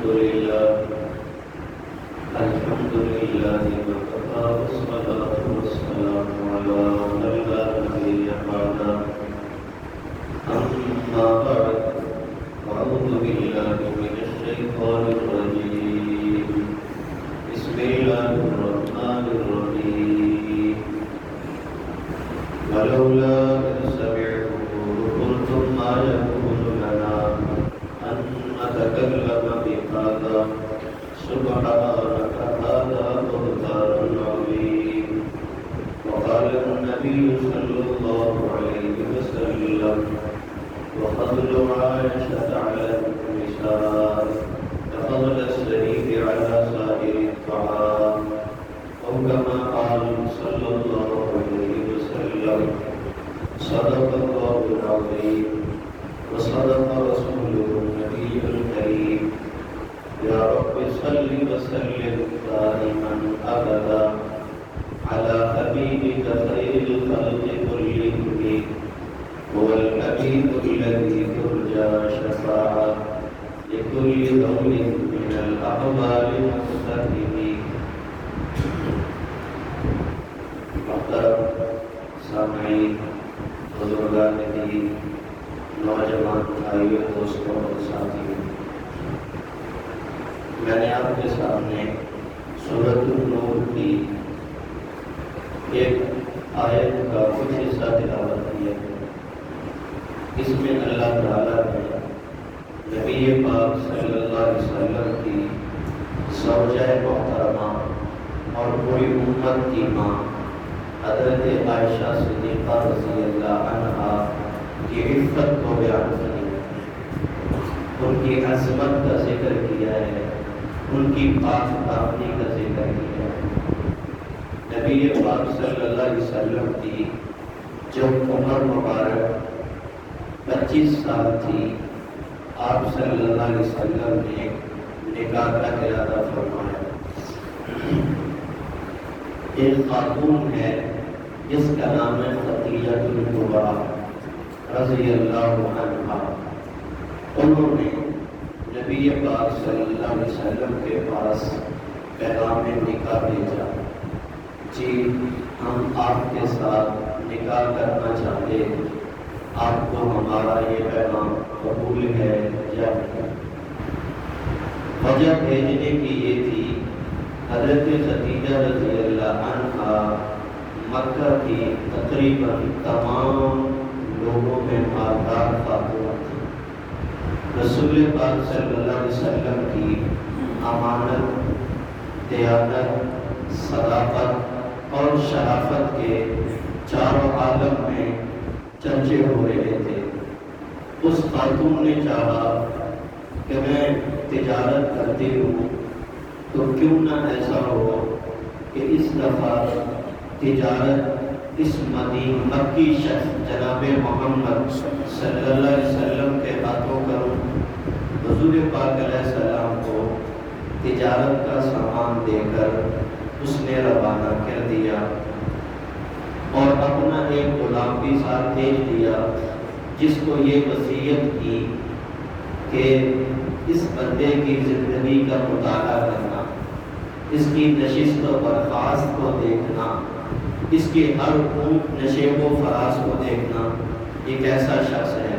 لله وكفى والصلاة والسلام على من لا نبي بعده أما بعد أعوذ بالله من الشيطان الرجيم بسم الله الرحمن الرحيم ولولا إذ سمعتموه قلتم ما يكون لنا أن نتكلم بهذا سبحانك هذا بهتان عظيم وقال النبي صلى الله عليه وسلم وفضل عائشة على النساء كفضل السرير على سائر الطعام أو كما قال صلى الله عليه وسلم صدق الله العظيم وصدق رسوله النبي الكريم يا رب صل وسلم دائما أبدا على حبيبك خير الخلق كلهم هو الحبيب الذي ترجى شفاعة لكل ذول من الأحوال مستقيم. محترم سامعین، بزرگان دین، نوجوان بھائیوں، دوستوں اور ساتھیوں، میں نے آپ کے سامنے سورۃ النور کی ایک آیت کا کچھ حصہ تلاوت کیا ہے۔ اس میں اللہ تعالیٰ نے نبی پاک صلی اللہ علیہ وسلم کی زوجہ محترمہ اور پوری امت کی ماں حضرت عائشہ صدیقہ رضی اللہ عنہا کی عفت کو بیان کی ہے، ان کی عظمت کا ذکر کیا ہے، ان کی پاک دامنی کا ذکر کیا ہے۔ نبی پاک صلی اللہ علیہ وسلم کی جب عمر مبارک 25 سال تھی، آپ صلی اللہ علیہ وسلم نے نکاح کا ارادہ فرمایا۔ ایک خاتون ہے جس کا نام ہے خدیجہ کبریٰ رضی اللہ عنہا، انہوں نے نبی پاک صلی اللہ علیہ وسلم کے پاس پیغام نکاح بھیجا، جی ہم آپ کے ساتھ نکاح کرنا چاہتے ہیں، آپ کو ہمارا یہ پیغام قبول ہے یا نہیں؟ وجہ بھیجنے کی یہ تھی، حضرت خدیجہ رضی اللہ عنہا مکہ کی تقریباً تمام لوگوں میں مالدار خاتون تھی۔ رسول پاک صلی اللہ علیہ وسلم کی امانت، دیانت، صداقت اور شرافت کے چاروں عالم میں چرچے ہو رہے تھے۔ اس خاتون نے چاہا کہ میں تجارت کرتی ہوں تو کیوں نہ ایسا ہو کہ اس دفعہ تجارت اس مکی شخص جناب محمد صلی اللہ علیہ وسلم کے ہاتھوں کروں۔ حضور پاک علیہ السلام کو تجارت کا سامان دے کر اس نے روانہ کر دیا اور اپنا ایک غلام بھی ساتھ بھیج دیا، جس کو یہ وصیت کی کہ اس بندے کی زندگی کا مطالعہ کرنا، اس کی نشست و برخاست کو دیکھنا، اس کے ہر اونٹ نشیب و فراز کو دیکھنا، یہ کیسا شخص ہے۔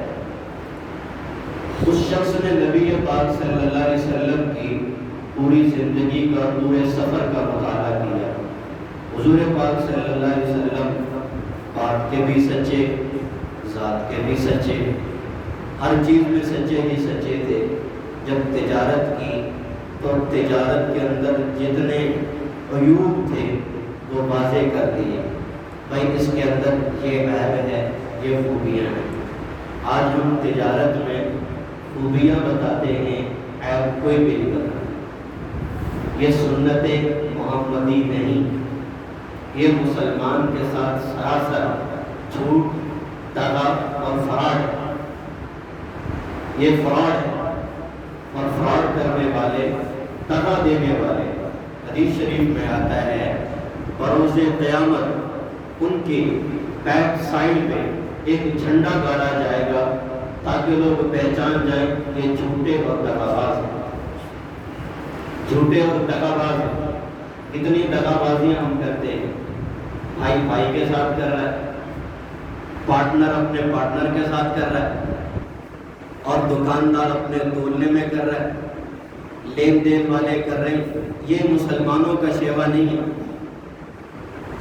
اس شخص نے نبی پاک صلی اللہ علیہ وسلم کی پوری زندگی کا، پورے سفر کا مطالعہ کیا۔ حضور پاک صلی اللہ علیہ وسلم بات کے بھی سچے، ذات کے بھی سچے، ہر چیز میں سچے ہی سچے تھے۔ جب تجارت کی تو تجارت کے اندر جتنے عیوب تھے وہ واضح کر دیے، بھائی اس کے اندر یہ عیب ہے، یہ خوبیاں ہیں۔ آج ہم تجارت میں خوبیاں بتاتے ہیں، عیب کوئی بھی نہیں بتاتا۔ یہ سنت محمدی نہیں، یہ مسلمان کے ساتھ سراسر جھوٹ، دغا اور فراڈ، یہ فراڈ ہے، اور فراڈ کرنے والے، دغا دینے والے، حدیث شریف میں آتا ہے بروز قیامت ان کی بیک سائڈ پہ ایک جھنڈا گاڑا جائے گا تاکہ لوگ پہچان جائیں یہ جھوٹے اور دغاباز ہیں۔ جھوٹے اور دغا باز ہیں. کتنی دغا بازیاں ہم کرتے ہیں. بھائی بھائی کے ساتھ کر رہا ہے، پارٹنر اپنے پارٹنر کے ساتھ کر رہا ہے، اور دکاندار اپنے تولنے میں کر رہا ہے، لین دین والے کر رہے ہیں. یہ مسلمانوں کا شیوا نہیں ہے.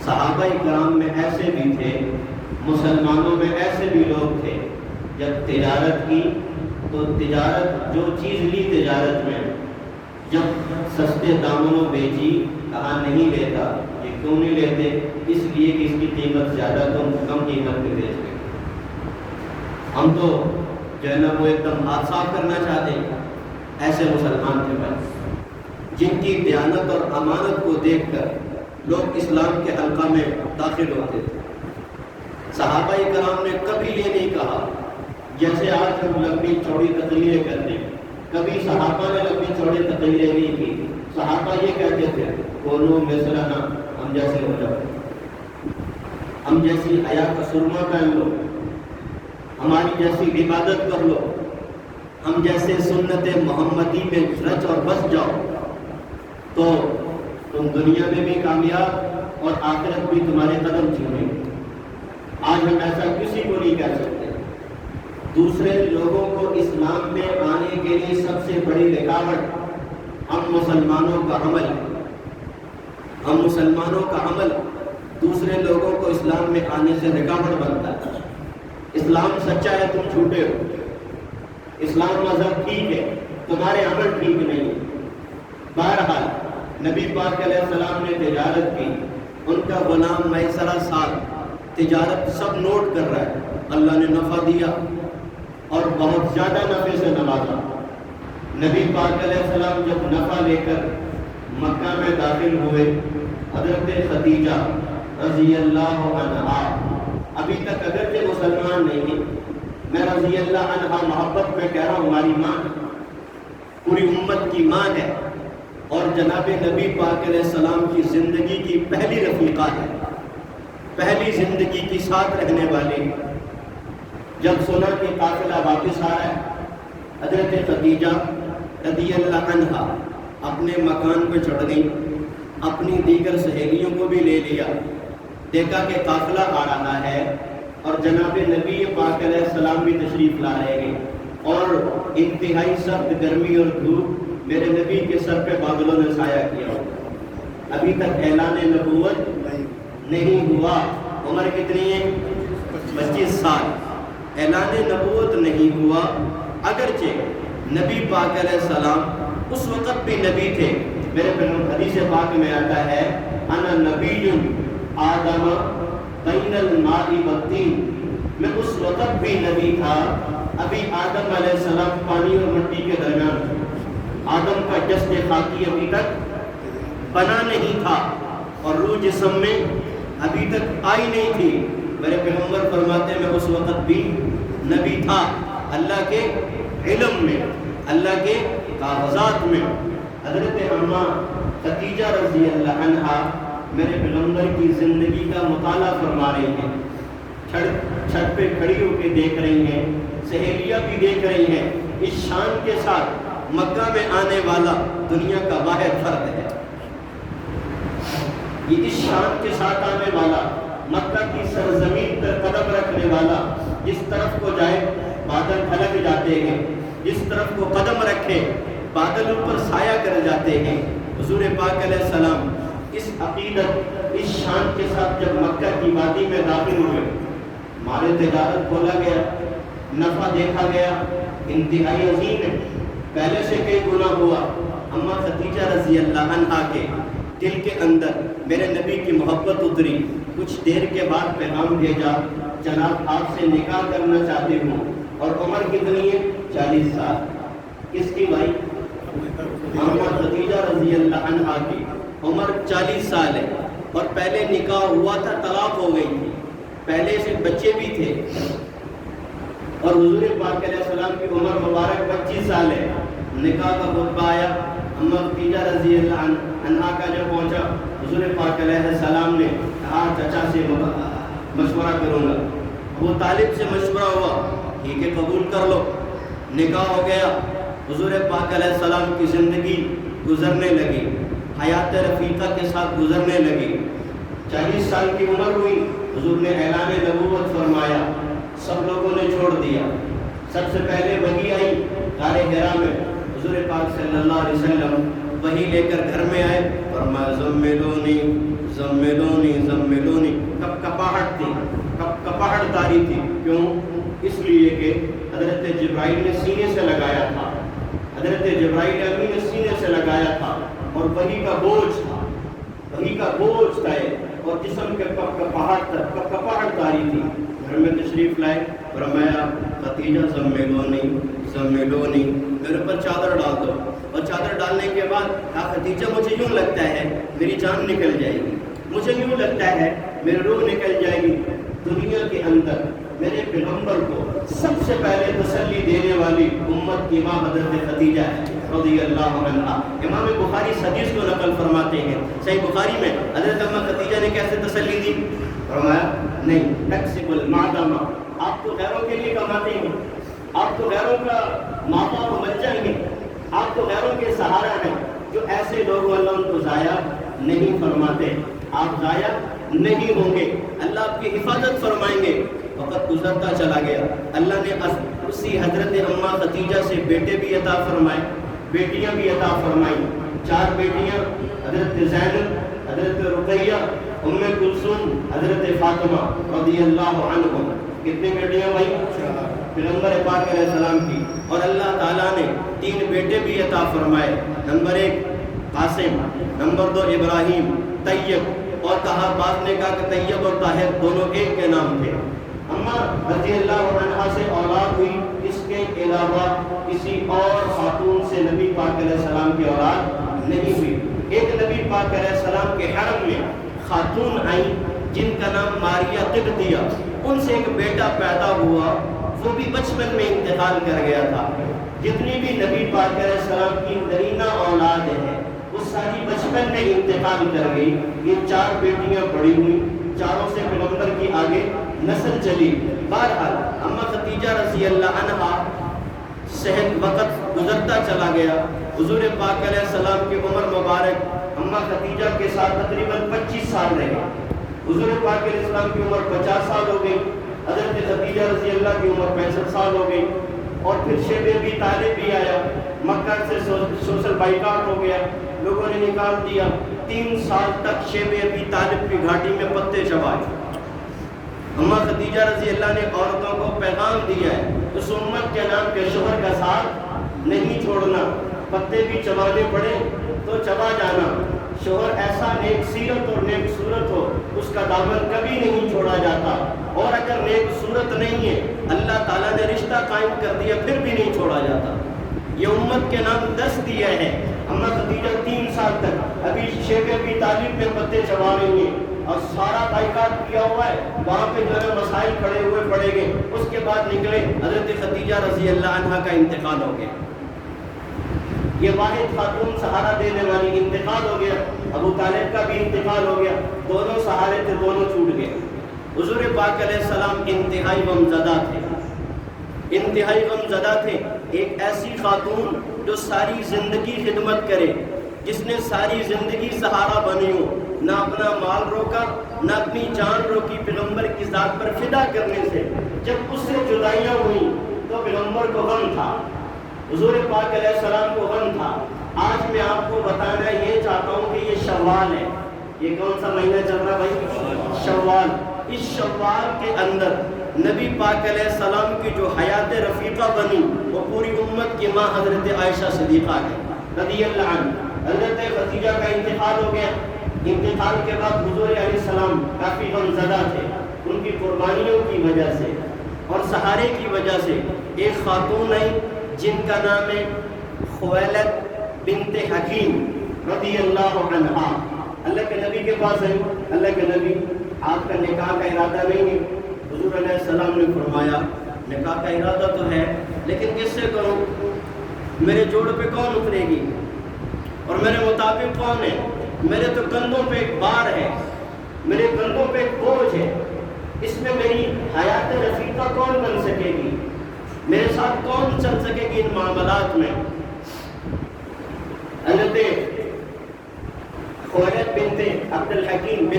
صحابہ کرام میں ایسے بھی تھے، مسلمانوں میں ایسے بھی لوگ تھے، جب تجارت کی تو تجارت جو چیز لی تجارت میں، جب سستے داموں میں بیچی، کہا نہیں لیتا. یہ کیوں نہیں لیتے؟ اس لیے کہ اس کی قیمت زیادہ تو ہم کم قیمت میں بیچ گئے. ہم تو جو ہے نا وہ ایک دم ہاتھ صاف کرنا چاہتے ہیں. ایسے مسلمان تھے بھائی، جن کی دیانت اور امانت کو دیکھ کر لوگ اسلام کے حلقہ میں داخل ہوتے تھے. صحابہ کرام نے کبھی یہ نہیں کہا جیسے آج ہم لمبی چوڑی تقریریں کرتے ہیں. کبھی صحابہ نے لمبی چوڑی تقریریں نہیں کی. صحابہ یہ کہتے تھے کونو مثلنا، ہم جیسے ہو جاؤ، ہم جیسی حیا کا سرما پہن لو، ہماری جیسی عبادت کر لو، ہم جیسے سنت محمدی میں رچ اور بس جاؤ تو تم دنیا میں بھی کامیاب اور آخرت بھی تمہارے قدم چومیں. آج ہم ایسا کسی کو نہیں کہہ سکتے. دوسرے لوگوں کو اسلام میں آنے کے لیے سب سے بڑی رکاوٹ ہم مسلمانوں کا عمل ہے. ہم مسلمانوں کا عمل دوسرے لوگوں کو اسلام میں آنے سے رکاوٹ بنتا ہے. اسلام سچا ہے، تم جھوٹے ہو. اسلام مذہب ٹھیک ہے، تمہارے عمل ٹھیک نہیں ہے. بہرحال نبی پاک علیہ السلام نے تجارت کی. ان کا غلام میسرہ ساتھ تجارت سب نوٹ کر رہا ہے. اللہ نے نفع دیا اور بہت زیادہ نفع سے نوازا. نبی پاک علیہ السلام جب نفع لے کر مکہ میں داخل ہوئے، حضرت خدیجہ رضی اللہ عنہا ابھی تک اگرچہ مسلمان نہیں ہیں، میں رضی اللہ عنہا محبت میں کہہ رہا ہوں، ہماری ماں پوری امت کی ماں ہے اور جناب نبی پاک علیہ السلام کی زندگی کی پہلی رفیقہ ہے، پہلی زندگی کی ساتھ رہنے والی. جب سنا کہ قافلہ واپس آ رہا ہے، حضرت خدیجہ رضی اللہ عنہا اپنے مکان پہ چڑھ گئی، اپنی دیگر سہیلیوں کو بھی لے لیا. دیکھا کہ قافلہ آ رہا ہے اور جناب نبی پاک علیہ السلام بھی تشریف لا رہے ہیں اور انتہائی سخت گرمی اور دھوپ میرے نبی کے سر پہ بادلوں نے سایہ کیا. ابھی تک اعلان نبوت نہیں ہوا. عمر کتنی ہے؟ 25 سال. اعلان نبوت نہیں ہوا، اگرچہ نبی پاک علیہ السلام اس وقت بھی نبی تھے. میرے حدیث پاک میں آتا ہے انا نبی آدم بین الماء والطین، میں اس وقت بھی نبی تھا. ابھی آدم علیہ السلام پانی اور مٹی کے درمیان تھے. آدم کا جسد خاکی ابھی تک بنا نہیں تھا اور روح جسم میں ابھی تک آئی نہیں تھی. میرے پیغمبر فرماتے ہیں میں اس وقت بھی نبی تھا، اللہ کے علم میں، اللہ کے کاغذات میں. حضرت اماں خدیجہ رضی اللہ عنہا میرے پیغمبر کی زندگی کا مطالعہ فرما رہی ہیں. چھت پہ کھڑی ہو کے دیکھ رہی ہیں، سہیلیاں بھی دیکھ رہی ہیں. اس شان کے ساتھ مکہ میں آنے والا دنیا کا واحد فرد ہے. یہ اس شان کے ساتھ آنے والا، مکہ کی سرزمین پر قدم رکھنے والا، جس طرف کو جائے بادل کھلک جاتے ہیں، جس طرف کو قدم رکھے بادل اوپر سایہ کر جاتے ہیں. حضور پاک علیہ السلام اس عقیدت، اس شان کے ساتھ جب مکہ کی وادی میں داخل ہوئے، مال تجارت کھولا گیا، نفع دیکھا گیا، انتہائی عظیم ہے، پہلے سے کئی گنا ہوا. اماں خدیجہ رضی اللہ عنہا کے دل کے اندر میرے نبی کی محبت اتری. کچھ دیر کے بعد پیغام بھیجا، جناب آپ سے نکاح کرنا چاہتے ہوں. اور عمر کتنی ہے؟ 40 سال. کس کی بھائی؟ اماں خدیجہ رضی اللہ عنہا کی. عمر 40 سال ہے اور پہلے نکاح ہوا تھا، طلاق ہو گئی تھی، پہلے سے بچے بھی تھے. اور حضور پاک علیہ السلام کی عمر مبارک 25 سال ہے. نکاح کا خطبہ آیا، اماں خدیجہ رضی اللہ عنہا کا جب پہنچا، حضور پاک علیہ السلام نے کہا چچا سے مشورہ کروں گا. وہ طالب سے مشورہ ہوا، ٹھیک ہے قبول کر لو. نکاح ہو گیا. حضور پاک علیہ السلام کی زندگی گزرنے لگی، حیات رفیقہ کے ساتھ گزرنے لگی۔ 40 سال کی عمر ہوئی، حضور نے اعلان نبوت فرمایا، سب لوگوں نے چھوڑ دیا۔ سب سے پہلے وحی آئی غار حرا میں، حضور پاک صلی اللہ علیہ وسلم وحی لے کر گھر میں آئے، فرمایا زملونی زملونی زملونی، کپاہٹ تھی، کپاہٹ تاری تھی۔ کیوں؟ اس لیے کہ حضرت جبرائیل نے سینے سے لگایا تھا، حضرت جبرائیل امین نے سینے سے لگایا تھا، اور وحی کا بوجھ تھا، وحی کا بوجھ تھا، اور جسم کے کپاہٹ تاری تھی۔ گھر میں تشریف لائے، فرمایا ختیجہ زملونی زملونی، میرے اوپر چادر ڈال دو۔ اور چادر ڈالنے کے بعد کہا ختیجہ مجھے یوں لگتا ہے میری جان نکل جائے گی، مجھے یوں لگتا ہے میری روح نکل جائے گی۔ دنیا کے اندر میرے پیغمبر کو سب سے پہلے تسلی دینے والی امت کی ماں حضرت ختیجہ ہے رضی اللہ عنہا۔ امام بخاری اس حدیث کو نقل فرماتے ہیں، صحیح بخاری میں حضرت اماں ختیجہ نے کیسے تسلی دی؟ فرمایا نہیں، تکسب المعدمہ، آپ تو غیروں کے لیے کماتے ہیں، آپ تو غیروں کا ماتا و بچہ ہیں، آپ تو غیروں کے سہارا ہیں۔ جو ایسے لوگ اللہ ان کو ضائع نہیں فرماتے، آپ ضائع نہیں ہوں گے، اللہ آپ کی حفاظت فرمائیں گے۔ وقت گزرتا چلا گیا، اللہ نے اسی حضرت اماں ختیجہ سے بیٹے بھی عطا فرمائے، بیٹیاں بھی عطا فرمائیں۔ 4 بیٹیاں، حضرت زینب، حضرت رقیہ، ام کلثوم، حضرت فاطمہ رضی اللہ عنہم۔ کتنے بیٹیاں بھائی؟ پیغمبر پاک علیہ السلام کی۔ اور اللہ تعالیٰ نے 3 بیٹے بھی عطا فرمائے، نمبر 1 قاسم، نمبر 2 ابراہیم، طیب، اور کہا بعض نے کہا کہ طیب اور طاہر دونوں ایک کے نام تھے۔ اماں رضی اللہ عنہا سے اولاد ہوئی، اس کے علاوہ کسی اور خاتون سے نبی پاک علیہ السلام کی اولاد نہیں ہوئی۔ ایک نبی پاک علیہ السلام کے حرم میں خاتون آئیں جن کا نام ماریہ قبطیہ، ان سے ایک بیٹا پیدا ہوا، وہ بھی بچپن میں انتقال کر گیا تھا۔ جتنی بھی نبی پاک علیہ السلام کی نرینہ اولاد ہے وہ ساری بچپن میں انتقال کر گئی۔ یہ 4 بیٹیاں بڑی ہوئی، چاروں سے پیغمبر کی آگے نسل چلی۔ بہرحال اماں ختیجہ رضی اللہ عنہا صحت وقت گزرتا چلا گیا، حضور پاک علیہ السلام کی عمر مبارک اماں ختیجہ کے ساتھ تقریباً 25 سال رہے۔ حضور پاک علیہ السلام کی عمر 50 سال ہو گئی، حضرت ختیجہ رضی اللہ کی عمر 65 سال ہو گئی، اور پھر شیب ابی طالب بھی آیا، مکہ سے سوشل بائیکاٹ ہو گیا، لوگوں نے نکال دیا۔ 3 سال تک شیب ابی طالب کی گھاٹی میں پتے چبائے۔ اماں ختیجہ رضی اللہ نے عورتوں کو پیغام دیا ہے، اس امت کے نام کے شوہر کا ساتھ نہیں چھوڑنا، پتے بھی چبانے پڑے تو چبا جانا۔ شوہر ایسا نیک سیرت اور نیک صورت ہو، اس کا دامن کبھی نہیں چھوڑا جاتا، اور اگر نیک صورت نہیں ہے اللہ تعالیٰ نے رشتہ قائم کر دیا پھر بھی نہیں چھوڑا جاتا۔ یہ امت کے نام 10 دیا ہے۔ اماں ختیجہ 3 سال تک ابھی شیب ابی طالب میں پتے چبا رہی ہیں، اور سارا بائیکاٹ کیا ہوا ہے، وہاں پہ جو ہے مسائل کھڑے ہوئے پڑے گئے۔ اس کے بعد نکلے، حضرت ختیجہ رضی اللہ عنہا کا انتقال ہو گیا۔ یہ واحد خاتون سہارا دینے والی انتقال ہو گیا، ابو طالب کا بھی انتقال ہو گیا، دونوں سہارے تھے، دونوں چھوٹ گئے۔ حضور پاک علیہ السلام انتہائی غمزدہ تھے، انتہائی غمزدہ تھے۔ ایک ایسی خاتون جو ساری زندگی خدمت کرے، جس نے ساری زندگی سہارا بنی ہو، نہ اپنا مال روکا نہ اپنی جان روکی پیغمبر کی ذات پر فدا کرنے سے۔ جب اس سے جدائیاں ہوئیں تو پیغمبر کو غم تھا، حضور پاک علیہ السلام کو غم تھا۔ آج میں آپ کو بتانا یہ چاہتا ہوں کہ یہ شوال ہے۔ یہ کون سا مہینہ چل رہا بھائی؟ شوال۔ اس شوال کے اندر نبی پاک علیہ السلام کی جو حیات رفیقہ بنی وہ پوری امت کی ماں حضرت عائشہ صدیقہ ہے رضی اللہ عنہ۔ حضرت ختیجہ کا انتقال ہو گیا۔ انتقال کے بعد حضور علیہ السلام کافی غمزدہ تھے، ان کی قربانیوں کی وجہ سے اور سہارے کی وجہ سے۔ ایک خاتون آئی جن کا نام ہے خویلد بنت حکیم رضی اللہ عنہا۔ اللہ کے نبی کے پاس آئی، اللہ کے نبی آپ کا نکاح کا ارادہ نہیں ہے؟ حضور علیہ السلام نے فرمایا نکاح کا ارادہ تو ہے لیکن کس سے کروں؟ میرے جوڑ پہ کون اترے گی اور میرے مطابق کون ہے؟ میرے تو کندھوں پہ ایک بار ہے، میرے کندھوں پہ ایک بوجھ ہے، اس میں میری حیات رفیقہ کون بن سکے گی؟ میرے ساتھ کون چل سکے گی ان معاملات میں؟ حضرت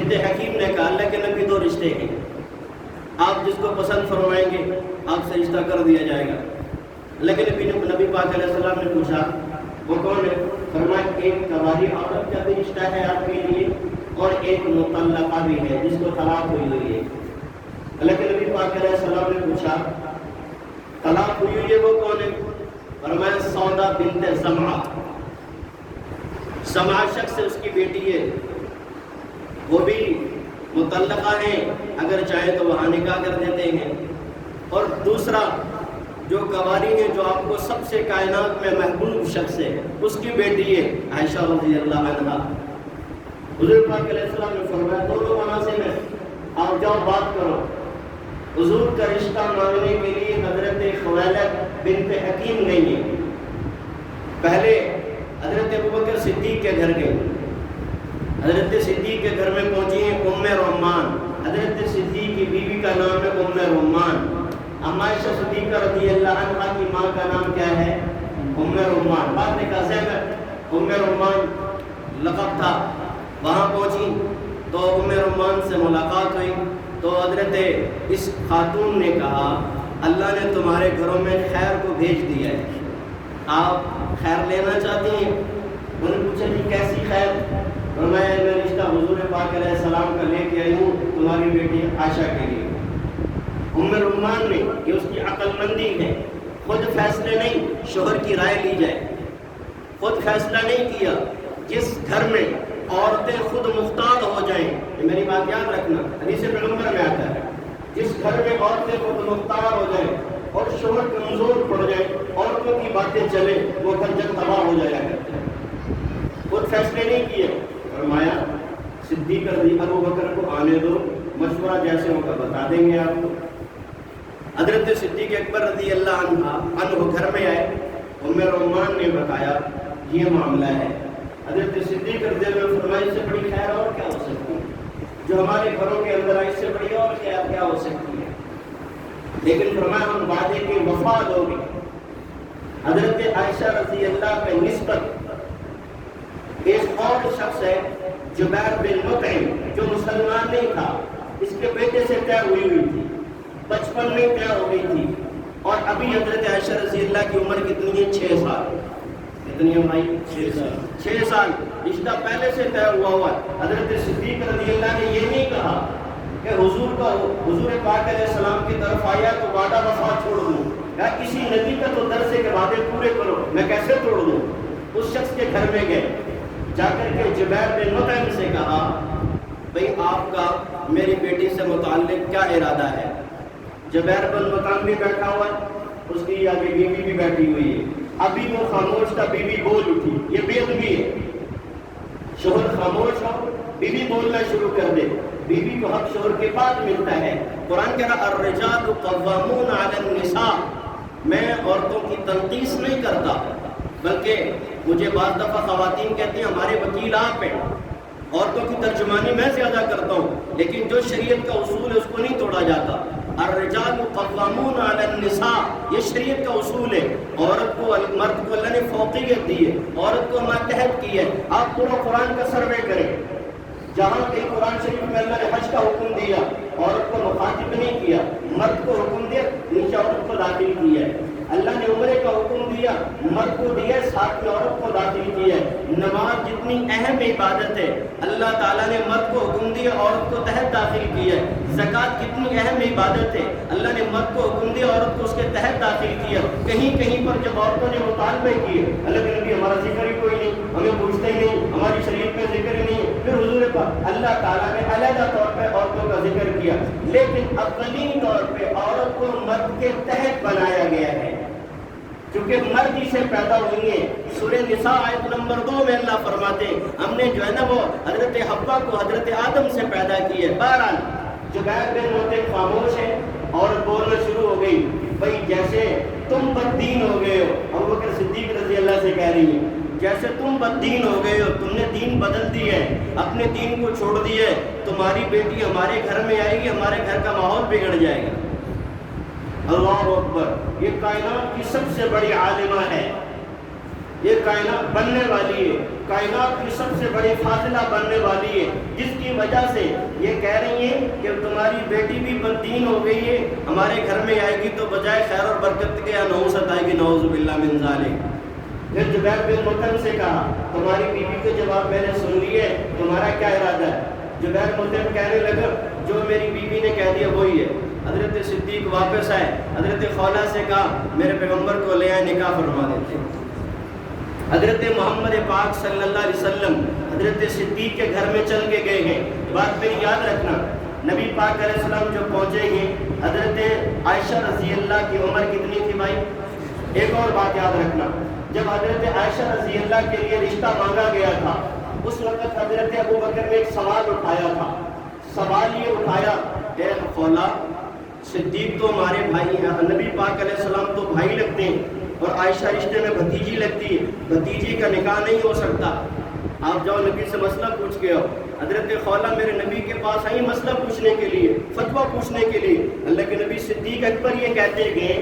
بنت حکیم نے کہا اللہ کے نبی دو رشتے ہیں، آپ جس کو پسند فرمائیں گے آپ سے رشتہ کر دیا جائے گا۔ لیکن نبی پاک علیہ السلام نے پوچھا وہ کون ہے؟ فرمایا ایک کنواری عورت کا بھی رشتہ ہے آپ کے لیے اور ایک مطلقہ بھی ہے جس کو طلاق ہوئی ہے۔ لیکن نبی پاک علیہ السلام نے پوچھا طلاق ہوئی ہے وہ کون ہے؟ فرمایا سودا بنت زمعہ، زمعہ شخص سے اس کی بیٹی ہے، وہ بھی مطلقہ ہیں، اگر چاہے تو وہاں نکاح کر دیتے ہیں۔ اور دوسرا جو کنواری ہے جو آپ کو سب سے کائنات میں محبوب شخص ہے اس کی بیٹی ہے عائشہ رضی اللہ عنہا۔ حضور پاک علیہ السلام نے فرمایا دونوں مناسب میں آپ جاؤ بات کرو۔ حضور کا رشتہ مانگنے کے لیے حضرت خویلد بنت حکیم گئی ہے، پہلے حضرت ابوبکر صدیق کے گھر گئے، حضرت صدیق کے گھر میں پہنچی ہیں ام رمان، حضرت صدیق کی بیوی کا نام ہے ام رمان۔ عائشہ صدیقہ رضی اللہ عنہا کی ماں کا نام کیا ہے؟ ام رمان، بعد میں کہا زینب، ام رمان لقب تھا۔ وہاں پہنچی تو ام رمان سے ملاقات ہوئی تو حضرت اس خاتون نے کہا اللہ نے تمہارے گھروں میں خیر کو بھیج دیا ہے، آپ خیر لینا چاہتی ہیں؟ انہوں نے پوچھا جی کیسی خیر؟ فرمایا میں رشتہ حضور پاک علیہ السلام کا لے کے آئی ہوں تمہاری بیٹی عائشہ کے لیے۔ ام رمان نے، یہ اس کی عقل مندی ہے، خود فیصلے نہیں، شوہر کی رائے لی جائے، خود فیصلہ نہیں کیا۔ جس گھر میں عورتیں خود مختار ہو جائیں، یہ میری بات یاد رکھنا، حدیث پیغمبر میں آتا ہے، جس گھر میں عورتیں خود مختار ہو جائیں اور شوہر کمزور پڑ جائے، عورتوں کی باتیں چلے، وہ گھر جب تباہ ہو جایا کرتے ہیں۔ خود فیصلے نہیں کیے۔ فرمایا صدیق رضی ابوبکر کو آنے دو، مشورہ جیسے ہوگا بتا دیں گے آپ کو۔ حضرت صدیق اکبر رضی اللہ عنہ گھر میں آئے، ام رمان نے بتایا یہ معاملہ ہے۔ حضرت صدیق رضی اللہ عنہ فرمایا اس سے بڑی خیر اور کیا ہو سکتی ہے؟ جو ہمارے گھروں کے اندر آئی اس سے بڑی اور کیا ہو سکتی ہے؟ لیکن فرمایا ہم وعدے کی وفاد ہوگی۔ حضرت عائشہ رضی اللہ کا نسبت ایک اور شخص ہے جبیر بن مطعم جو مسلمان نہیں تھا، اس کے بیٹے سے طے ہوئی تھی، بچپن میں طے ہو گئی تھی، اور ابھی حضرت عائشہ رضی اللہ کی عمر کتنی ہے؟ 6 سال۔ کتنی ہے بھائی؟ 6 سال۔ رشتہ پہلے سے طے ہوا ہے۔ حضرت صدیق رضی اللہ نے یہ نہیں کہا کہ حضور پاک علیہ السلام کی طرف آیا تو وعدہ وفا چھوڑ دوں، یا کسی نبی کا تو درس ہے کہ وعدے پورے کرو، میں کیسے توڑ دوں؟ اس شخص کے گھر میں گئے، جا کر کے جبیر بن مطعم سے کہا بھئی آپ کا میری بیٹی سے متعلق کیا ارادہ ہے؟ جبیر بن مطعم بھی بیٹھا ہوا ہے، اس کی آگے بیوی بھی بیٹھی ہوئی ہے۔ ابھی وہ خاموش تھا، بیوی بول اٹھی، یہ بے ادبی ہے۔ شوہر خاموش ہو، بیوی بولنا شروع کر دے، بیوی کو حق شوہر کے بعد ملتا ہے۔ قرآن کہہ رہا الرجال قوامون علی النساء، میں عورتوں کی تنقیص نہیں کرتا، بلکہ مجھے بعض دفعہ خواتین کہتی ہیں ہمارے وکیل آپ ہیں، عورتوں کی ترجمانی میں زیادہ کرتا ہوں، لیکن جو شریعت کا اصول ہے اس کو نہیں توڑا جاتا۔ الرجال قوامون علی النساء، یہ شریعت کا اصول ہے۔ عورت کو، مرد کو اللہ نے فوقیت دی ہے، عورت کو ماتحت کی ہے۔ آپ پورا قرآن کا سروے کریں، جہاں کہیں قرآن شریف میں اللہ نے حج کا حکم دیا، عورت کو مخاطب نہیں کیا، مرد کو حکم دیا، نیچے عورت کو داخل کیا ہے۔ اللہ نے عمرے کا حکم دیا، مرد کو دیا، ساتھ میں عورت کو داخل کیا ہے۔ نماز جتنی اہم عبادت ہے، اللہ تعالیٰ نے مرد کو حکم دیا، عورت کو تحت داخل کیا ہے۔ زکوٰۃ کتنی اہم عبادت ہے، اللہ نے مرد کو حکم دیا، عورت کو اس کے تحت داخل کیا۔ کہیں کہیں پر جب عورتوں نے مطالبے کیے، اللہ کے نبی ہمارا ذکر ہی کوئی نہیں، ہمیں پوچھتے ہی نہیں، ہماری شریعت میں ذکر ہی نہیں، پھر حضور پاک اللہ تعالیٰ نے علیحدہ طور پہ عورتوں کا ذکر کیا، لیکن اقلیمی طور پہ عورت کو مرد کے تحت بنایا گیا ہے، چونکہ مرد ہی سے پیدا ہوئی ہیں۔ سورہ نساء آیت نمبر 2 میں اللہ فرماتے ہیں ہم نے جو ہے نا وہ حضرت حوا کو حضرت آدم سے پیدا کی ہے۔ بہرحال جبیر بن مطعم خاموش ہے اور بولنا شروع ہو گئی، بھائی جیسے تم بددین ہو گئے ہو، ابوبکر صدیق رضی اللہ سے کہہ رہی ہیں جیسے تم بددین ہو گئے ہو، تم نے دین بدل دی ہے، اپنے دین کو چھوڑ دیا ہے، تمہاری بیٹی ہمارے گھر میں آئے گی، ہمارے گھر کا ماحول بگڑ جائے گا۔ اللہ اکبر، یہ کائنات کی سب سے بڑی عالمہ ہے، یہ کائنات بننے والی ہے، کائنات کی سب سے بڑی فاضلہ بننے والی ہے، جس کی وجہ سے یہ کہہ رہی ہیں کہ تمہاری بیٹی بھی بددین ہو گئی ہے، ہمارے گھر میں آئے گی تو بجائے خیر اور برکت کے نحوست آئے گی، نعوذ باللہ من ذالک۔ پھر جبیر بن مطعم سے کہا تمہاری بیوی کے جواب میں نے سن لیے، تمہارا کیا ارادہ ہے؟ جبیر مطعم کہنے لگا جو میری بیوی نے کہہ دیا وہی ہے۔ حضرت صدیق واپس آئے، حضرت خولہ سے کہا میرے پیغمبر کو لے آئے، نکاح فرما دیتے۔ حضرت محمد پاک صلی اللہ علیہ وسلم حضرت صدیق کے گھر میں چل کے گئے ہیں۔ بات میری یاد رکھنا، نبی پاک علیہ السلام جو پہنچے ہیں، حضرت عائشہ رضی اللہ کی عمر کتنی تھی بھائی؟ ایک اور بات یاد رکھنا، جب حضرت عائشہ رضی اللہ کے لیے رشتہ مانگا گیا تھا، اس وقت حضرت ابو بکر نے ایک سوال اٹھایا تھا۔ سوال یہ اٹھایا، اے خولہ، صدیق تو ہمارے بھائی ہیں، نبی پاک علیہ السلام تو بھائی لگتے ہیں، اور عائشہ رشتے میں بھتیجی لگتی ہے، بھتیجی کا نکاح نہیں ہو سکتا، آپ جاؤ نبی سے مسئلہ پوچھ کے آؤ۔ حضرت خولہ میرے نبی کے پاس آئی مسئلہ پوچھنے کے لیے، فتویٰ پوچھنے کے لیے۔ اللہ کے نبی صدیق اکبر یہ کہتے گئے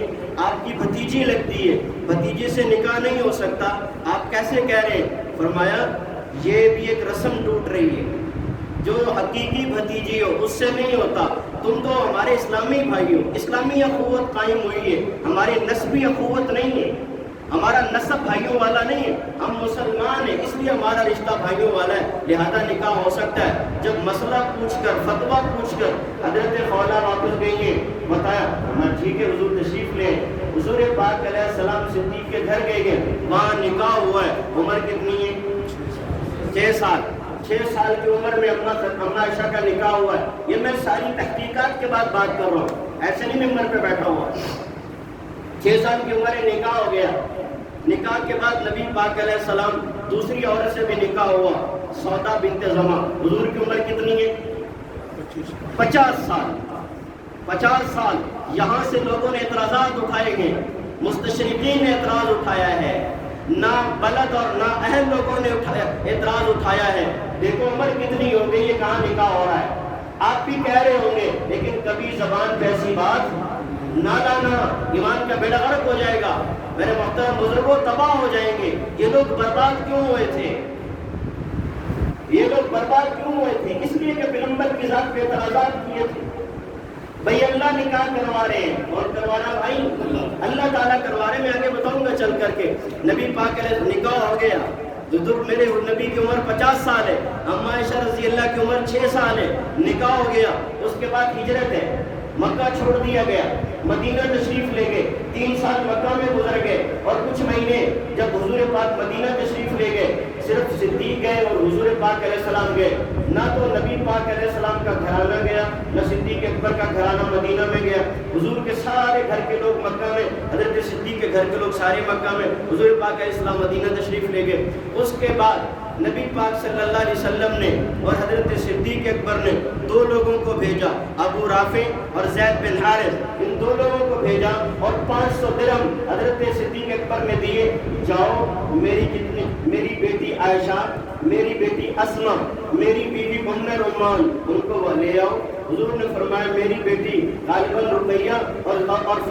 آپ کی بھتیجی لگتی ہے، بھتیجے سے نکاح نہیں ہو سکتا، آپ کیسے کہہ رہے ہیں؟ فرمایا یہ بھی ایک رسم ٹوٹ رہی ہے، جو حقیقی بھتیجی ہو اس سے نہیں ہوتا، تم تو ہمارے اسلامی بھائی ہو، اسلامی اخوت قائم ہوئی ہے، ہماری نسبی اخوت نہیں ہے، ہمارا نسب بھائیوں والا نہیں ہے، ہم مسلمان ہیں اس لیے ہمارا رشتہ بھائیوں والا ہے، لہذا نکاح ہو سکتا ہے۔ جب مسئلہ پوچھ کر فتویٰ پوچھ کر حضرت خولہ واپس گئی ہیں، بتایا ہمارا ٹھیک ہے حضور تشریف لیں۔ حضور پاک علیہ السلام صدیق کے گھر گئے ہیں، وہاں نکاح ہوا ہے، عمر کتنی ہے؟ 6 سال۔ 6 سال کی عمر میں اماں عائشہ کا نکاح ہوا ہے۔ یہ میں ساری تحقیقات کے بعد بات کر رہا ہوں، ایسے نہیں ممبر پہ بیٹھا ہوا۔ 6 سال کی عمر میں نکاح ہو گیا۔ نکاح کے بعد نبی پاک علیہ السلام دوسری عورت سے بھی نکاح ہوا، سودا بنت زمع۔ حضور کی عمر کتنی ہے؟ 50 سال۔ 50 سال۔ یہاں سے لوگوں نے اعتراضات اٹھائے ہیں، مستشرقین نے اعتراض اٹھایا ہے، نہ بلد اور نہ اہل لوگوں نے اعتراض اٹھایا ہے، دیکھو عمر کتنی ہو گئی ہے، کہاں نکاح ہو رہا ہے۔ آپ بھی کہہ رہے ہوں گے لیکن کبھی زبان پہ ایسی بات نہ لانا، ایمان کا بیڑا غرق ہو جائے گا، میرے محترم بزرگوں تباہ ہو جائیں گے۔ یہ لوگ برباد کیوں ہوئے تھے؟ یہ لوگ برباد کیوں ہوئے تھے؟ اس لیے کہ پیغمبر کی ذات پہ اعتراضات کیے تھے۔ بھائی اللہ نکاح کروا رہے ہیں، اور کروانا بھائی اللہ تعالیٰ کروا رہے ہیں، میں آگے بتاؤں گا چل کر کے۔ نبی پاک علیہ نکاح ہو گیا، میرے نبی کی عمر 50 سال ہے، اماں عائشہ رضی اللہ کی عمر 6 سال ہے، نکاح ہو گیا۔ اس کے بعد ہجرت ہے، مکہ چھوڑ دیا گیا، مدینہ تشریف لے گئے، 3 سال مکہ میں گزر گئے، اور کچھ مہینے جب حضور پاک مدینہ تشریف لے گئے، صرف صدیق گئے اور حضور پاک علیہ السلام گئے، نہ تو نبی پاک علیہ السلام کا گھرانہ گیا، نہ صدیق اکبر کا گھرانہ مدینہ میں گیا۔ حضور کے سارے گھر کے لوگ مکہ میں، حضرت صدیق کے گھر کے لوگ سارے مکہ میں، حضور پاک علیہ السلام مدینہ تشریف لے گئے۔ اس کے بعد نبی پاک صلی اللہ علیہ وسلم نے اور حضرت صدیق اکبر نے 2 لوگوں کو بھیجا، ابو رافع اور زید بن حارث، ان 2 لوگوں کو بھیجا اور 500 درہم حضرت صدیق اکبر نے دیے، جاؤ میری بیٹی عائشہ، میری بیٹی اسمہ، میری بیوی ام رومان، ان کو لے آؤ۔ حضور نے فرمایا میری بیٹی غالباً رقیہ اور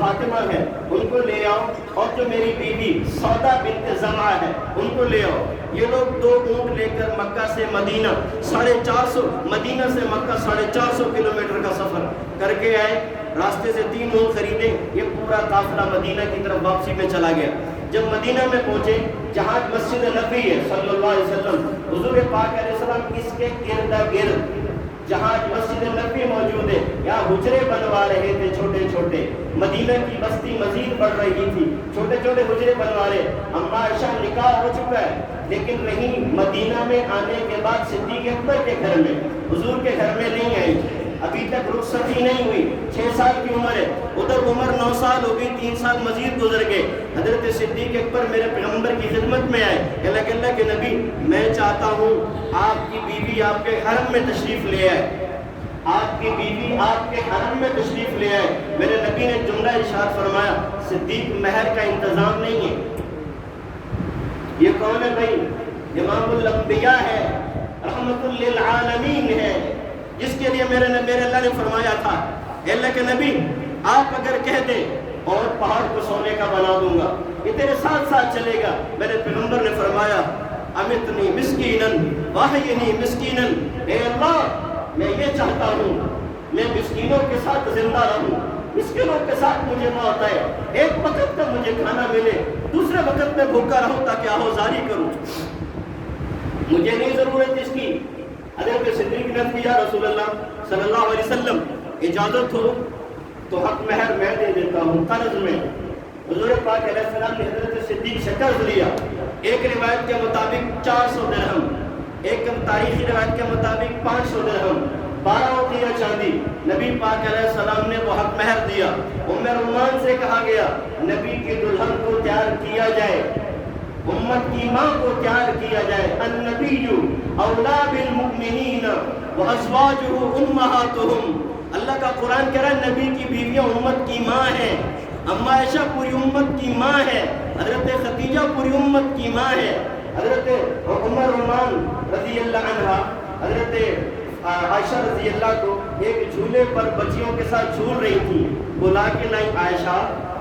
فاطمہ ہے، ان کو لے آؤ، اور جو میری بیوی سودا بنت زمعہ ہے ان کو لے آؤ۔ یہ لوگ 2 اونٹ لے کر مکہ سے مدینہ 450، مدینہ سے مکہ 450 کلومیٹر کا سفر کر کے آئے، راستے سے 3 اونٹ خریدے، یہ پورا قافلہ مدینہ کی طرف واپسی میں چلا گیا۔ جب مدینہ میں پہنچے جہاں مسجد نبوی ہے صلی اللہ علیہ وسلم، حضور پاک علیہ السلام اس کے گرد گرد جہاں مسجد نبوی موجود ہے، یہاں حجرے بنوا رہے تھے چھوٹے چھوٹے، مدینہ کی بستی مزید بڑھ رہی تھی، چھوٹے چھوٹے حجرے بنوا رہے۔ اماں عائشہ نکاح ہو چکا ہے لیکن نہیں، مدینہ میں آنے کے بعد صدیق اکبر کے گھر میں، حضور کے گھر میں نہیں آئی، ابھی تک رخصتی نہیں ہوئی، 6 سال کی عمر ہے، ادھر عمر 9 سال ہو گئی، 3 سال مزید گزر گئے۔ حضرت صدیق اکبر میرے پیغمبر کی خدمت میں آئے، اللہ کے نبی میں چاہتا ہوں آپ کی بیوی آپ کے حرم میں تشریف لے آئے، آپ کی بیوی آپ کے حرم میں تشریف لے آئے۔ میرے نبی نے جملہ ارشاد فرمایا، صدیق مہر کا انتظام نہیں ہے۔ یہ کون ہے بھائی؟ امام الانبیاء ہے، رحمت للعالمین ہے، جس کے لیے میرے اللہ نے فرمایا تھا، اللہ کے نبی آپ اگر کہہ دیں اور پہاڑ کو سونے کا بنا دوں گا، یہ تیرے ساتھ ساتھ چلے گا۔ میرے پیغمبر نے فرمایا امیتنی مسکینن واحینی مسکینن، اے اللہ میں یہ چاہتا ہوں میں مسکینوں کے ساتھ زندہ رہوں، مسکینوں کے ساتھ مجھے موت آئے، ایک وقت کا مجھے کھانا ملے، دوسرے وقت میں بھوکا رہوں تاکہ آہوزاری کروں، مجھے نہیں ضرورت اس کی۔ حضرت صدیق نے کیا رسول اللہ صلی اللہ علیہ وسلم اجازت ہو تو حق مہر میں دے دیتا ہوں قرض میں۔ حضور پاک علیہ السلام نے حضرت صدیق سے قرض لیا، ایک روایت کے مطابق 400 درہم، ایک تاریخی روایت کے مطابق 500 درہم، 12 اوقیہ چاندی۔ نبی پاک علیہ السلام نے وہ حق مہر دیا۔ ام رومان سے کہا گیا نبی کی دلہن کو تیار کیا جائے، امت کی ماں کو تیار کیا جائے، النبی اولا بالمؤمنین وازواجہ امہاتہم۔ اللہ کا قرآن کہہ رہا ہے نبی کی بیویاں امت کی ماں ہیں، اما عائشہ پوری امت کی ماں ہے، حضرت خدیجہ پوری امت کی ماں ہے، حضرت ام رومان رضی اللہ عنہا حضرت عائشہ رضی اللہ کو ایک جھولے پر بچیوں کے ساتھ جھول رہی تھی، بلا کے لائیں عائشہ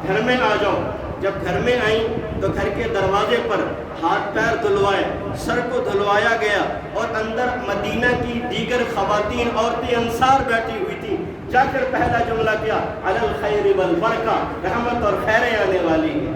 گھر میں آ جاؤ۔ جب گھر میں آئیں تو گھر کے دروازے پر ہاتھ پیر دھلوائے، سر کو دھلوایا گیا، اور اندر مدینہ کی دیگر خواتین عورتیں انصار بیٹھی ہوئی تھیں۔ جا کر پہلا جملہ کیا علی الخیر والبرکہ، رحمت اور خیر آنے والی ہے۔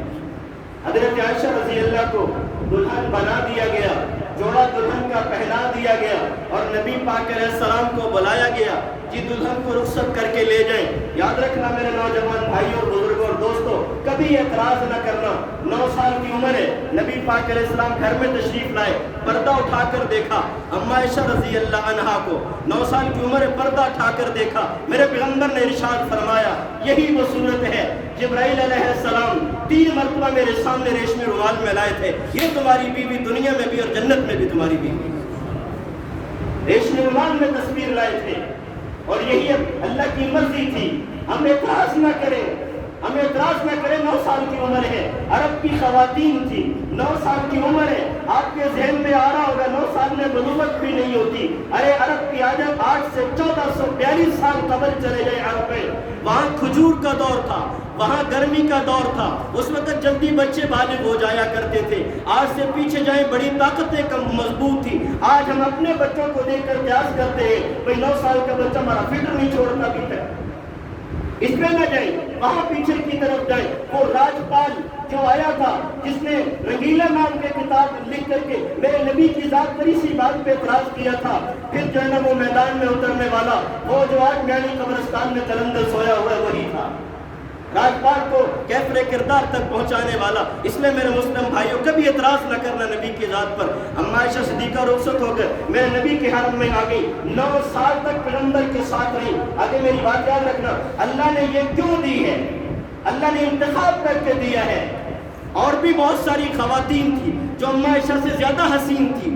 حضرت عائشہ رضی اللہ کو دلہن بنا دیا گیا، جوڑا دلہن کا پہنا دیا گیا، اور نبی پاک علیہ السلام کو بلایا گیا جی دلہن کو رخصت کر کے لے جائیں۔ یاد رکھنا میرے نوجوان بھائیوں، بزرگوں اور دوستوں، کبھی اعتراض نہ کرنا۔ 9 سال کی عمر ہے، نبی پاک علیہ السلام گھر میں تشریف لائے، پردہ اٹھا کر دیکھا اما عائشہ رضی اللہ عنہا کو، 9 سال کی عمر ہے، پردہ اٹھا کر دیکھا۔ میرے پیغمبر نے ارشاد فرمایا یہی وہ صورت ہے جبرائیل علیہ السلام 3 مرتبہ میرے سامنے ریشمی رومال میں لائے تھے، یہ تمہاری بیوی دنیا میں بھی اور جنت میں بھی تمہاری بیوی، ریشمی رومال میں تصویر لائے تھے، اور یہی اللہ کی مرضی تھی۔ ہم اعتراض نہ کریں، ہم اعتراض نہ کریں۔ 9 سال کی عمر ہے، عرب کی خواتین تھی، 9 سال کی عمر ہے، آپ کے ذہن میں آ رہا ہوگا 9 سال میں بلوغت بھی نہیں ہوتی۔ ارے عرب کی آج سے 1442 سال قبل چلے گئے عرب میں، وہاں کھجور کا دور تھا، وہاں گرمی کا دور تھا، اس وقت جلدی بچے بالغ ہو جایا کرتے تھے۔ آج سے پیچھے جائیں بڑی طاقتیں کم مضبوط تھی۔ آج ہم اپنے بچوں کو دیکھ کر قیاس کرتے ہیں بھئی 9 سال کا بچہ ہمارا فکر نہیں چھوڑتا ابھی تک، اس میں نہ جائیں، وہاں پیچھے کی طرف جائیں۔ وہ راجپال جو آیا تھا جس نے رنگیلا نام کے کتاب لکھ کر کے میرے نبی کی ذات پر اسی بات پہ اعتراض کیا تھا، پھر جو ہے نا وہ میدان میں اترنے والا، وہ جو آج میانی قبرستان میں قلندر سویا ہوا ہے وہی تھا، راجپال کو کیفر کردار تک پہنچانے والا۔ اس لیے میرے مسلم بھائیوں کبھی اعتراض نہ کرنا نبی کی ذات پر۔ اما عائشہ صدیقہ رخصت ہو کر میرے نبی کے حرم میں آ گئی، 9 سال تک پیغمبر کے ساتھ رہی۔ آگے میری بات یاد رکھنا، اللہ نے یہ کیوں دی ہے؟ اللہ نے انتخاب کر کے دیا ہے۔ اور بھی بہت ساری خواتین تھی جو اما عائشہ سے زیادہ حسین تھی،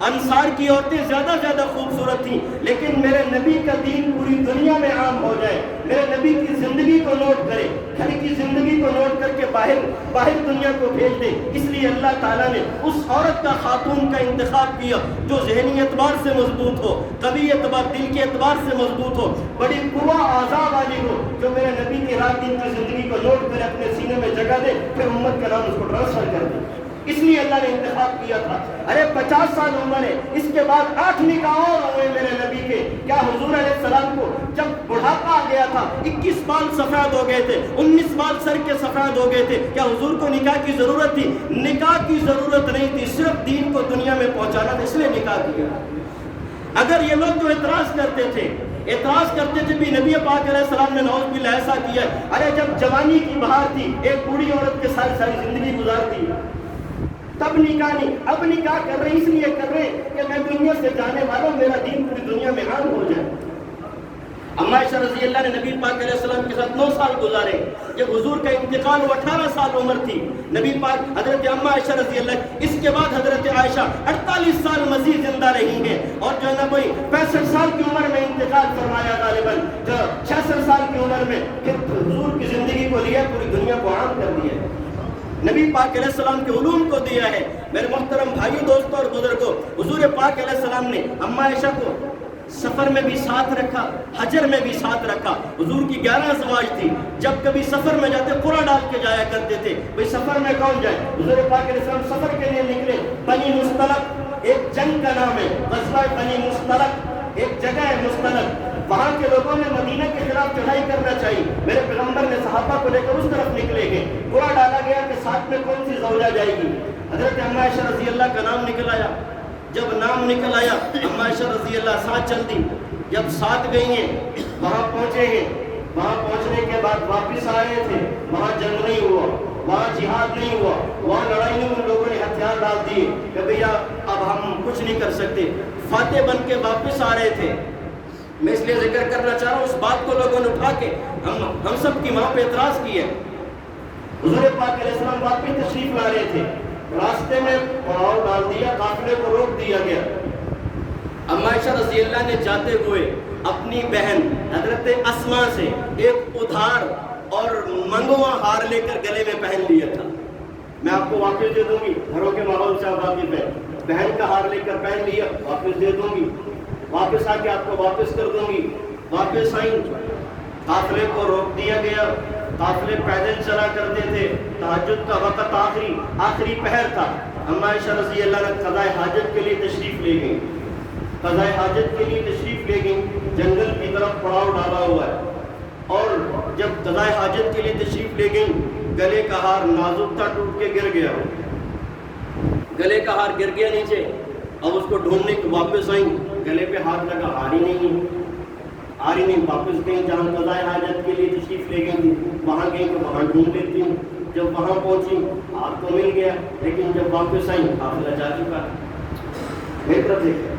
انصار کی عورتیں زیادہ خوبصورت تھیں، لیکن میرے نبی کا دین پوری دنیا میں عام ہو جائے، میرے نبی کی زندگی کو نوٹ کرے، گھر کی زندگی کو نوٹ کر کے باہر دنیا کو بھیج دے۔ اس لیے اللہ تعالیٰ نے اس عورت کا، خاتون کا انتخاب کیا جو ذہنی اعتبار سے مضبوط ہو، قوی اعتبار، دل کے اعتبار سے مضبوط ہو، بڑی قوہ اعضاء والی ہو، جو میرے نبی کی رات دن کی زندگی کو نوٹ کرے، اپنے سینے میں جگہ دے، پھر امت کا نام اس کو ٹرانسفر کر دے۔ اس لیے اللہ نے انتخاب کیا تھا۔ ارے 50 سال عمر ہے، اس کے بعد 8 نکاح اور ہوئے میرے نبی کے۔ کیا حضور علیہ السلام کو جب بڑھاپا آ گیا تھا، 21 بال سفید ہو گئے تھے، 19 بال سر کے سفید ہو گئے تھے، کیا حضور کو نکاح کی ضرورت تھی؟ نکاح کی ضرورت نہیں تھی، صرف دین کو دنیا میں پہنچانا تھا، اس لیے نکاح کیا۔ اگر یہ لوگ جو اعتراض کرتے تھے بھی نبی پاک علیہ السلام نے نعوذ باللہ ایسا کیا، ارے جب جوانی کی بہار تھی، ایک بوڑھی عورت کے ساری زندگی گزارتی، تب نکاح نہیں، اب نکاح کر رہے اس لیے کر رہے کہ میں دنیا سے جانے والا ہوں، میرا دین پوری دنیا میں عام ہو جائے۔ اما عائشہ رضی اللہ نے نبی پاک علیہ السلام کے ساتھ 9 سال گزارے۔ جب حضور کا انتقال 18 سال عمر تھی، نبی پاک حضرت اما عائشہ رضی اللہ، اس کے بعد حضرت عائشہ 48 سال مزید زندہ رہی ہیں، اور جو ہے نا کوئی 65 سال کی عمر میں انتقال فرمایا غالباً، جو 66 سال کی عمر میں پھر حضور کی زندگی کو لیا، پوری دنیا کو عام کر دیا ہے، نبی پاک علیہ السلام کے علوم کو دیا ہے۔ میرے محترم بھائیوں، دوستوں اور بزرگوں، حضور پاک علیہ السلام نے اما عائشہ کو سفر میں بھی ساتھ رکھا، حجر میں بھی ساتھ رکھا۔ حضور کی 11 ازواج تھی، جب کبھی سفر میں جاتے قرعہ ڈال کے جایا کرتے تھے، بھئی سفر میں کون جائے؟ حضور پاک علیہ السلام سفر کے لیے نکلے، بنی مستلق ایک جنگ کا نام ہے، غزوہ بنی مستلق ایک جگہ ہے مستلق، وہاں کے لوگوں نے مدینہ کے خلاف چڑھائی کرنا چاہیے، میرے پیغمبر نے صحابہ کو لے کر اس طرف نکلے گئے، قرعہ ڈالا گیا کہ ساتھ میں کون سی زوجہ جائے گی؟ حضرت اما عائشہ رضی اللہ کا نام نکل آیا، جب نام نکل آیا اما عائشہ رضی اللہ ساتھ چل دی، جب ساتھ گئی ہیں وہاں پہنچے ہیں، وہاں پہنچنے کے بعد واپس آئے تھے، وہاں جنگ نہیں ہوا، وہاں جہاد نہیں ہوا، وہاں لڑائی نہیں، ان لوگوں نے ہتھیار ڈال دیے کہ بھیا اب ہم کچھ نہیں کر سکتے، فاتح بن کے واپس آ رہے تھے۔ میں اس لیے ذکر کرنا چاہ رہا ہوں، اس بات کو لوگوں نے اٹھا کے ہم سب کی وہاں پہ اعتراض کیے۔ حضور پاک علیہ السلام واپس تشریف لا رہے تھے، راستے میں پڑاؤ ڈال دیا، قافلے کو روک دیا گیا۔ اما عائشہ رضی اللہ نے جاتے ہوئے اپنی بہن حضرت اسماء سے ایک ادھار اور منگوا ہار لے کر گلے میں پہن لیا تھا، میں آپ کو واپس دے دوں گی، گھروں کے ماحول سے آپ واقف ہیں، بہن کا ہار لے کر پہن لیا، واپس دے دوں گی، واپس آ کے آپ کو واپس کر دوں گی۔ واپس آئیں، قافلے کو روک دیا گیا، قافلے پیدل چلا کرتے تھے، تہجد کا وقت آخری پہر تھا، اما عائشہ رضی اللہ نے قضاء حاجت کے لیے تشریف لے گئی، قضاء حاجت کے لیے تشریف لے گئی، جنگل کی طرف پڑاؤ ڈالا ہوا ہے، اور جب قضاء حاجت کے لیے تشریف لے گئی، گلے کا ہار نازک تھا، ٹوٹ کے گر گیا، گلے کا ہار گر گیا نیچے، اب اس کو ڈھونڈنے کے واپس آئیں، گلے پہ ہاتھ لگا، ہار ہی نہیں، واپس گئیں جہاں قضاء حاجت کے لیے تشریف لے گئی، وہاں گئیں تو وہاں ڈھونڈ لیتی ہوں، جب وہاں پہنچی ہاتھ تو مل گیا، لیکن جب واپس آئیں قافلہ جا چکا۔ میری طرف دیکھیں،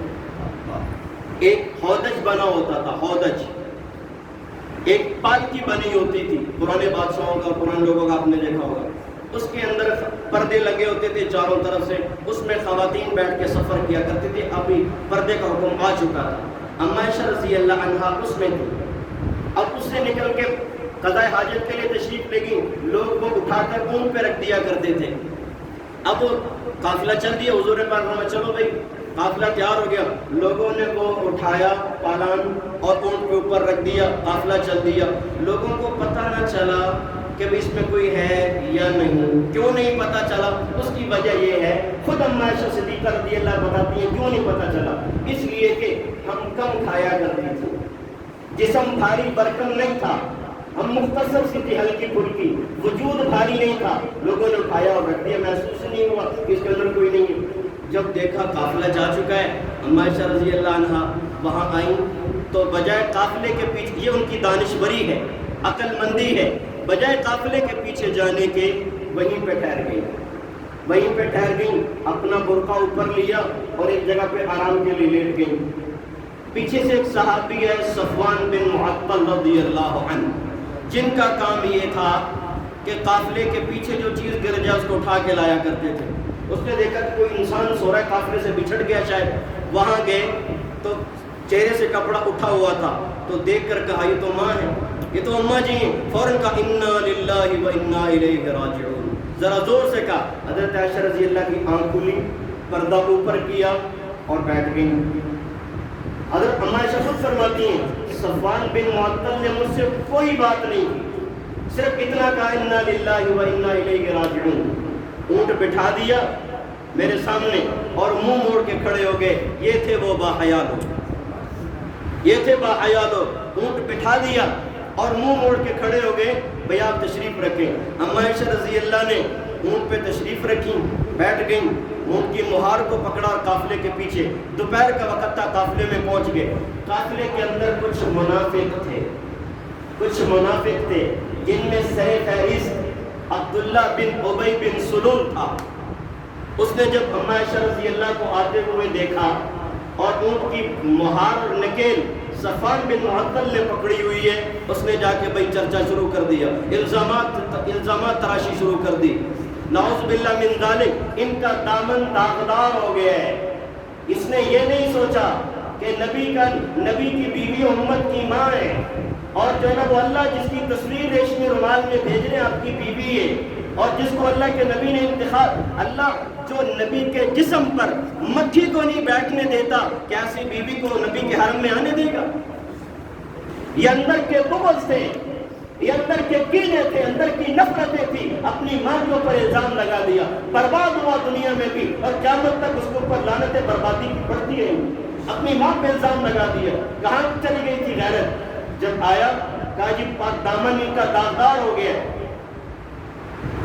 ایک ہودج بنا ہوتا تھا، ہودج ایک پالکی بنی ہوتی تھی، پرانے بادشاہوں کا، پرانے لوگوں کا آپ نے دیکھا ہوگا، اس کے اندر پردے لگے ہوتے تھے چاروں طرف سے، اس میں خواتین بیٹھ کے سفر کیا کرتی تھی، ابھی پردے کا حکم آ چکا تھا، اما عائشہ رضی اللہ عنہا اس میں تھی، اب اس سے نکل کے قضاء حاجت کے لیے تشریف لے گئی، لوگ وہ اٹھا کر اونٹ پہ رکھ دیا کرتے تھے، اب قافلہ چل دیا، حضور پاک فرمایا چلو بھائی قافلہ تیار ہو گیا، لوگوں نے وہ اٹھایا پالان اور اونٹ کے اوپر رکھ دیا، قافلہ چل دیا، لوگوں کو پتہ نہ چلا کہ اس میں کوئی ہے یا نہیں۔ کیوں نہیں پتہ چلا؟ اس کی وجہ یہ ہے، خود اما عائشہ صدیقہ رضی اللہ بتاتی ہیں کیوں نہیں پتہ چلا، اس لیے کہ ہم کم کھایا کرتے تھے، جسم بھاری برکم نہیں تھا، ہم مختصر سی تھی، ہلکی پھلکی، وجود بھاری نہیں تھا، لوگوں نے اٹھایا اور رکھ دیا، محسوس نہیں ہوا کہ اس کے اندر کوئی نہیں ہے۔ جب دیکھا قافلہ جا چکا ہے، اما عائشہ رضی اللہ عنہا وہاں آئیں تو بجائے قافلے کے پیچھے، یہ ان کی دانشوری ہے، عقل مندی ہے، بجائے قافلے کے پیچھے جانے کے وہیں پہ ٹھہر گئیں، اپنا برقع اوپر لیا اور ایک جگہ پہ آرام کے لیے لیٹ گئیں۔ پیچھے سے ایک صحابی ہے صفوان بن معطل رضی اللہ عنہ، جن کا کام یہ تھا کہ قافلے کے پیچھے جو چیز گر جائے اس کو اٹھا کے لایا کرتے تھے۔ اس نے دیکھا کہ کوئی انسان سو رہا ہے، قافلے سے بچھڑ گیا شاید، وہاں گئے تو چہرے سے کپڑا اٹھا ہوا تھا، تو دیکھ کر کہا یہ تو ماں ہے، یہ تو اماں جی ہیں، فوراً کہا انا للہ و انا الیہ راجعون، ذرا زور سے کہا، حضرت عائشہ رضی اللہ کی آنکھ کھلی، پردہ اوپر کیا اور بیٹھ گئی۔ حضرت اما عائشہ خود فرماتی ہیں صفوان بن معطل نے مجھ سے کوئی بات نہیں کی، صرف اتنا کہا انا للہ و انا الیہ راجعون، اونٹ بٹھا دیا میرے سامنے اور منہ موڑ کے کھڑے ہو گئے، یہ تھے وہ باحیا لوگ، اونٹ بٹھا دیا اور منہ موڑ کے کھڑے ہو گئے، بھئی آپ تشریف رکھیں۔ اما عائشہ رضی اللہ نے اونٹ پہ تشریف رکھی، بیٹھ گئیں، اونٹ کی مہار کو پکڑا اور قافلے کے پیچھے، دوپہر کا وقت تھا، قافلے میں پہنچ گئے، قافلے کے اندر کچھ منافق تھے جن میں سر فہرست عبداللہ بن ابی بن سلول تھا۔ اس نے جب اما عائشہ رضی اللہ کو آتے ہوئے دیکھا اور اونٹ کی مہار اور نکیل صفوان بن معطل نے پکڑی ہوئی ہے، اس نے جا کے بھائی چرچا شروع کر دیا، الزامات تراشی شروع کر دی، نعوذ باللہ من ذالک، ان کا دامن داغدار ہو گیا ہے۔ اس نے یہ نہیں سوچا کہ نبی کی بیوی امت کی ماں ہے، اور جو ہے نا وہ اللہ جس کی تصویر ریشمی رومال میں بھیج رہے ہیں آپ کی بیوی ہے، اور جس کو اللہ کے نبی نے انتخاب، اللہ جو نبی کے جسم پر مکھی کو نہیں بیٹھنے دیتا، کیا ایسی بیوی کو نبی کے حرم میں آنے دے گا؟ یہ اندر کے بغض تھے، یہ اندر کے کینے تھے، اندر کی نفرتیں تھی، اپنی ماں کے اوپر الزام لگا دیا، برباد ہوا دنیا میں بھی، اور قیامت تک اس کے اوپر لعنتیں بربادی کی پڑتی رہیں، اپنی ماں پہ الزام لگا دیا۔ کہاں چلی گئی تھی غیرت؟ جب آیا کہا جی پاک دامن ان کا داغدار ہو گیا،